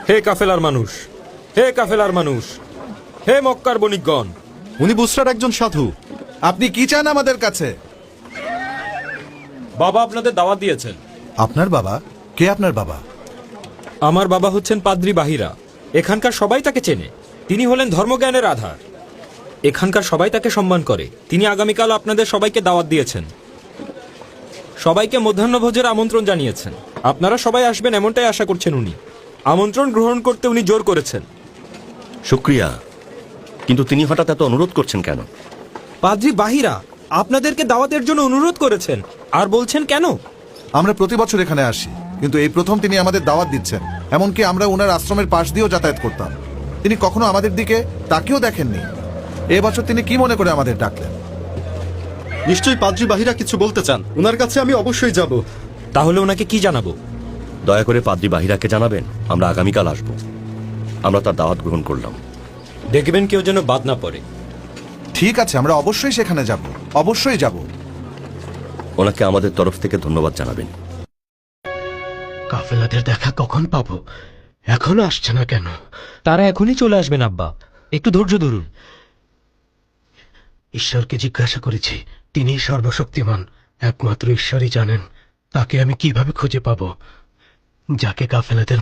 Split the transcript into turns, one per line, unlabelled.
হে কাফেলার মানুষ, হে কাফেলার মানুষ, হে মক্কার বণিকগণ।
উনি বুসরার একজন সাধু।
আপনি কি চান আমাদের কাছে?
বাবা আপনাদের দাওয়াত দিয়েছেন।
আপনার বাবা? কে আপনার বাবা?
আমার বাবা হচ্ছেন পাদ্রী বাহিরা। এখানকার সবাই তাকে চেনে। তিনি হলেন ধর্মজ্ঞানের আধার। এখানকার সবাই তাকে সম্মান করে। তিনি আগামীকাল আপনাদের সবাইকে দাওয়াত দিয়েছেন। সবাইকে মধ্যাহ্নভোজের আমন্ত্রণ জানিয়েছেন। আপনারা সবাই আসবেন এমনটাই আশা করছেন উনি। আমন্ত্রণ গ্রহণ করতে উনি জোর করেছেন।
শুক্রিয়া, কিন্তু তিনি হঠাৎ এত অনুরোধ করছেন কেন?
পাদ্রী বাহিরা আপনাদেরকে দাওয়াতের জন্য অনুরোধ করেছেন, আর বলছেন কেন?
আমরা প্রতি বছর এখানে আসি, কিন্তু এই প্রথম তিনি আমাদের দাওয়াত দিচ্ছেন। এমনকি আমরা ওনার আশ্রমের পাশ দিয়েও যাতায়াত করতাম। তিনি কখনো আমাদের দিকে তাকিয়েও দেখেননি। এবছর তিনি কি মনে করে আমাদের ডাকলেন?
নিশ্চয়ই পাদ্রী বাহিরা কিছু বলতে চান। ওনার কাছে আমি অবশ্যই যাব।
তাহলে ওনাকে কি জানাবো?
দয়া করে পাদ্রী বাহিরাকে জানাবেন আমরা আগামীকাল আসব। আমরা তার দাওয়াত গ্রহণ করলাম।
দেখবেন কেউ যেন বাদ না পড়ে।
ঠিক আছে, আমরা অবশ্যই সেখানে যাব, অবশ্যই যাব।
ওনাকে আমাদের তরফ থেকে ধন্যবাদ জানাবেন।
কাফেলাদের দেখা কখন পাবো? এখনো আসছে না কেন?
তারা এখনই চলে আসবেন আব্বা, একটু ধৈর্য ধরুন।
ঈশ্বরকে জিজ্ঞাসা করেছি, তিনি সর্বশক্তিমান। একমাত্র ঈশ্বরই জানেন তাকে আমি কিভাবে খুঁজে পাবো, যাকে কাফেলাদের